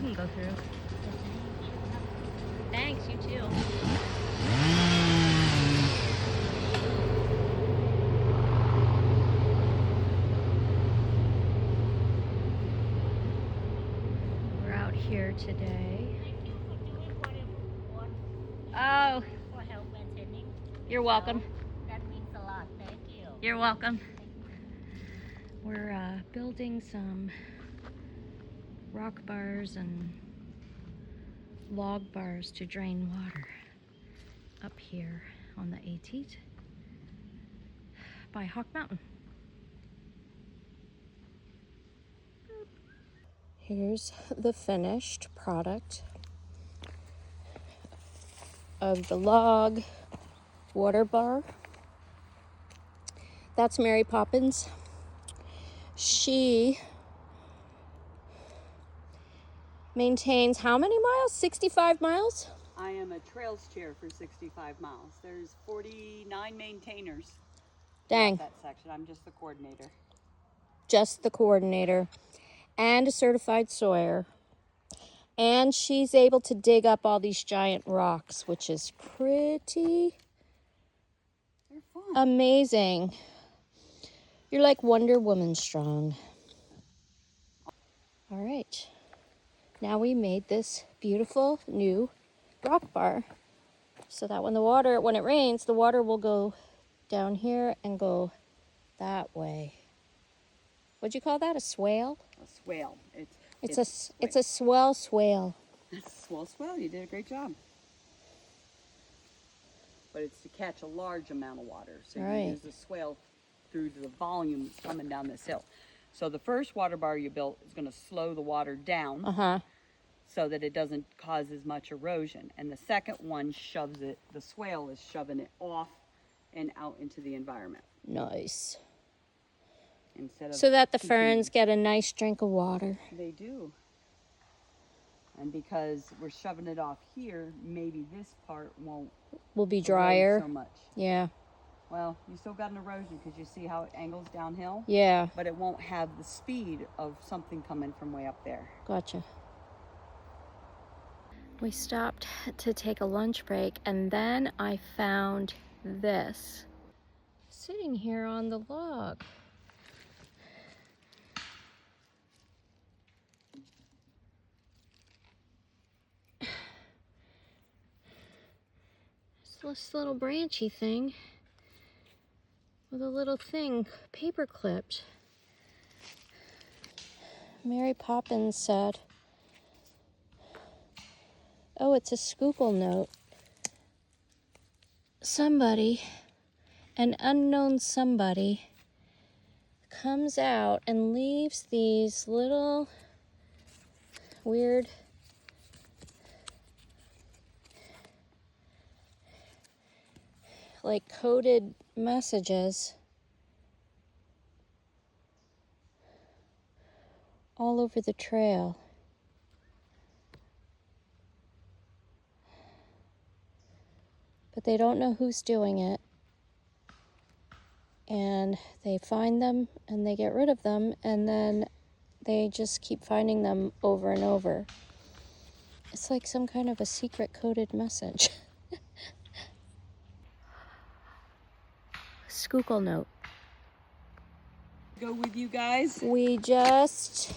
can go through. Thanks, you too. We're out here today. Thank you for doing what Oh, for help maintaining. you're welcome. That means a lot. Thank you. You're welcome. We're building some rock bars and log bars to drain water up here on the Ateet by Hawk Mountain. Here's the finished product of the log water bar. That's Mary Poppins. She maintains how many miles? 65 miles? I am a trails chair for 65 miles. There's 49 maintainers. Dang. That section. I'm just the coordinator. Just the coordinator and a certified sawyer. And she's able to dig up all these giant rocks, which is pretty They're fun. amazing. You're like Wonder Woman strong. All right. Now we made this beautiful new rock bar so that when it rains, the water will go down here and go that way. What'd you call that? A swale? A swale. It's a swell swale. Swell. You did a great job. But it's to catch a large amount of water. So you use the swale through the volume that's coming down this hill. So the first water bar you built is going to slow the water down so that it doesn't cause as much erosion. And the second one shoves it, the swale is shoving it off and out into the environment. Nice. Instead of so that the ferns get a nice drink of water. They do. And because we're shoving it off here, maybe this part will be drier so much. Yeah. Well, you still got an erosion because you see how it angles downhill. Yeah. But it won't have the speed of something coming from way up there. Gotcha. We stopped to take a lunch break, and then I found this sitting here on the log. This little branchy thing with a little thing paper clipped. Mary Poppins said, oh, it's a Schuylkill note. Somebody, an unknown somebody, comes out and leaves these little weird like coded messages all over the trail. But they don't know who's doing it. And they find them and they get rid of them, and then they just keep finding them over and over. It's like some kind of a secret coded message. Schuylkill note. Go with you guys. We just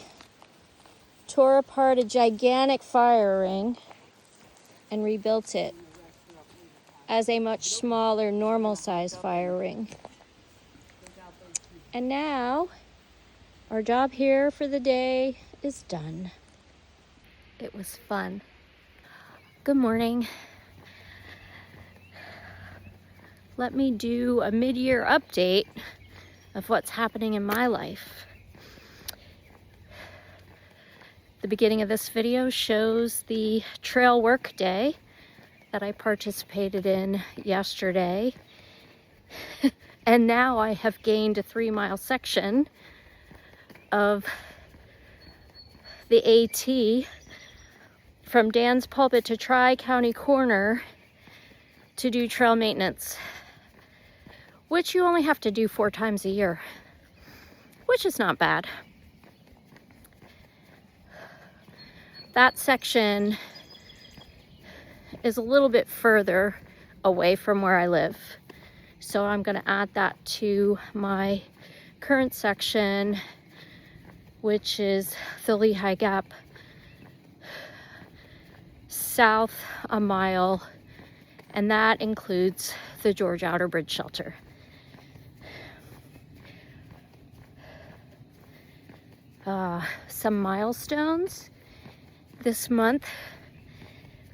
tore apart a gigantic fire ring and rebuilt it as a much smaller, normal size fire ring. And now our job here for the day is done. It was fun. Good morning. Let me do a mid-year update of what's happening in my life. The beginning of this video shows the trail work day that I participated in yesterday. And now I have gained a 3-mile section of the AT from Dan's Pulpit to Tri-County Corner to do trail maintenance, which you only have to do 4 times a year, which is not bad. that section is a little bit further away from where I live. So I'm going to add that to my current section, which is the Lehigh Gap south a mile, and that includes the George Outer Bridge Shelter. Some milestones. This month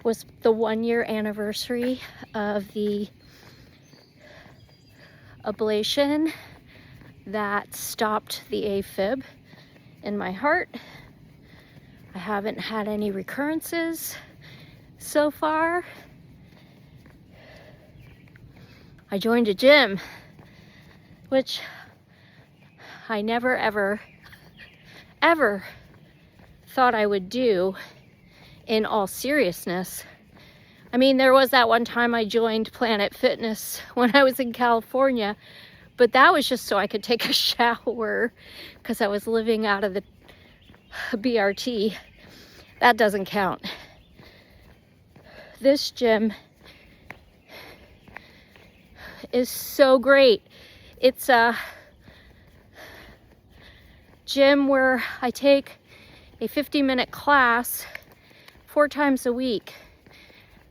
was the 1-year anniversary of the ablation that stopped the AFib in my heart. I haven't had any recurrences so far. I joined a gym, which I never ever thought I would do in all seriousness. I mean, there was that one time I joined Planet Fitness when I was in California, but that was just so I could take a shower because I was living out of the BRT. That doesn't count. This gym is so great. It's a gym where I take a 50-minute class 4 times a week,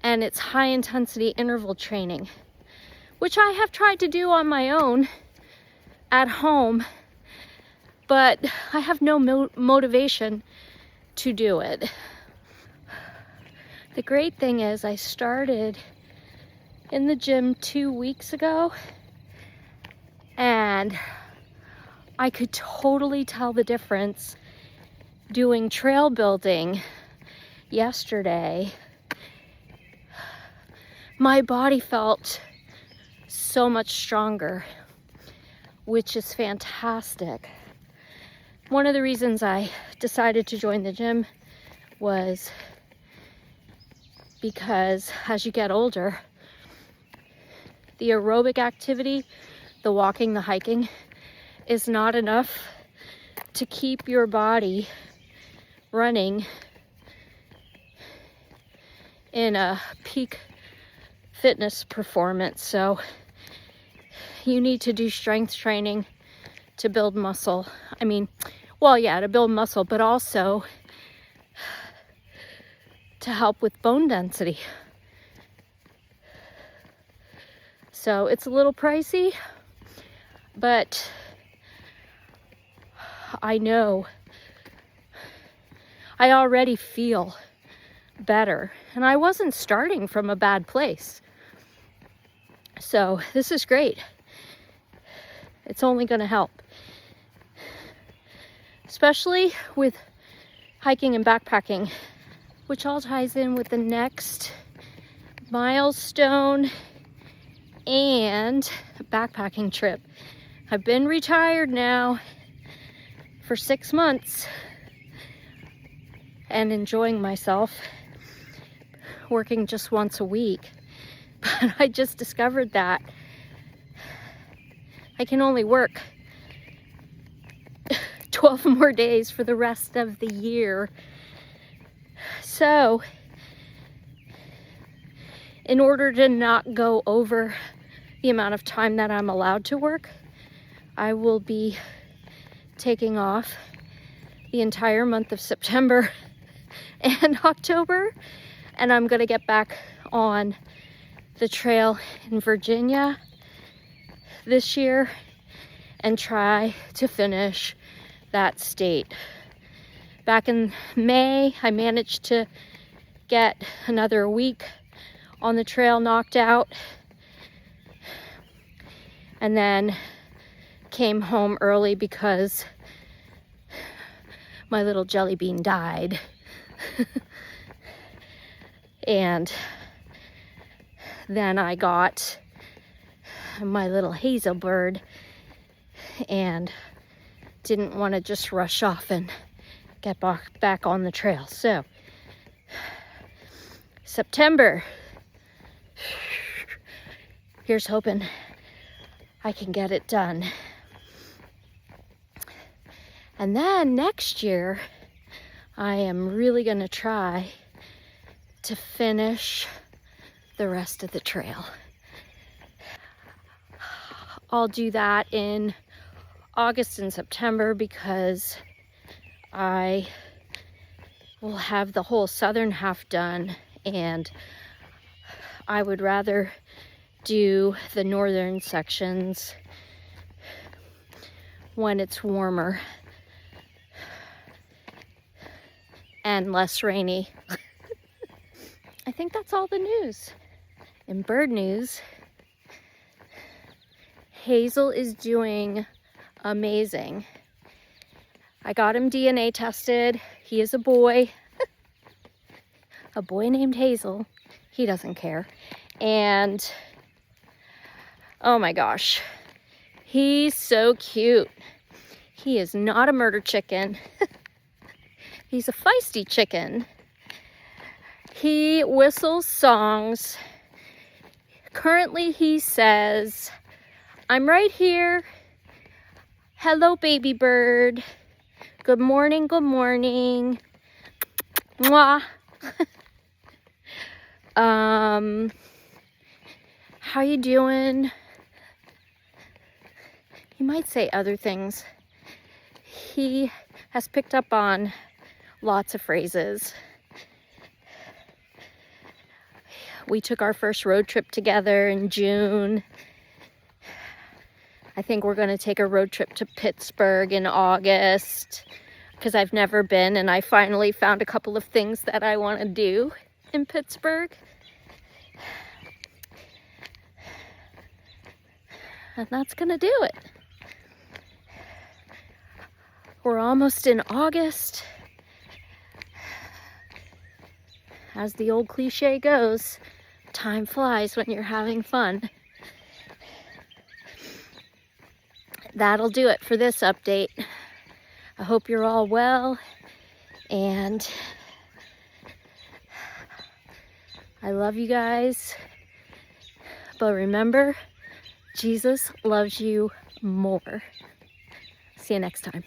and it's high intensity interval training, which I have tried to do on my own at home, but I have no motivation to do it. The great thing is I started in the gym 2 weeks ago, and I could totally tell the difference doing trail building yesterday. My body felt so much stronger, which is fantastic. One of the reasons I decided to join the gym was because as you get older, the aerobic activity, the walking, the hiking, is not enough to keep your body running in a peak fitness performance. So you need to do strength training to build muscle. I mean, well, yeah, to build muscle, but also to help with bone density. So it's a little pricey, but I know I already feel better, and I wasn't starting from a bad place. So this is great. It's only going to help, especially with hiking and backpacking, which all ties in with the next milestone and backpacking trip. I've been retired now for 6 months and enjoying myself, working just once a week. But I just discovered that I can only work 12 more days for the rest of the year. So, in order to not go over the amount of time that I'm allowed to work, I will be taking off the entire month of September and October, and I'm gonna get back on the trail in Virginia this year and try to finish that state. Back in May, I managed to get another week on the trail knocked out, and then came home early because my little jelly bean died. And then I got my little hazel bird and didn't want to just rush off and get back on the trail. So September, here's hoping I can get it done. And then next year, I am really going to try to finish the rest of the trail. I'll do that in August and September because I will have the whole southern half done, and I would rather do the northern sections when it's warmer and less rainy. I think that's all the news. In bird news, Hazel is doing amazing. I got him DNA tested. He is a boy. A boy named Hazel. He doesn't care. And oh my gosh, he's so cute. He is not a murder chicken. He's a feisty chicken. He whistles songs. Currently he says, "I'm right here. Hello, baby bird. Good morning, good morning. Mwah." How you doing? He might say other things. He has picked up on lots of phrases. We took our first road trip together in June. I think we're going to take a road trip to Pittsburgh in August because I've never been, and I finally found a couple of things that I want to do in Pittsburgh. And that's going to do it. We're almost in August. As the old cliche goes, time flies when you're having fun. That'll do it for this update. I hope you're all well, and I love you guys. But remember, Jesus loves you more. See you next time.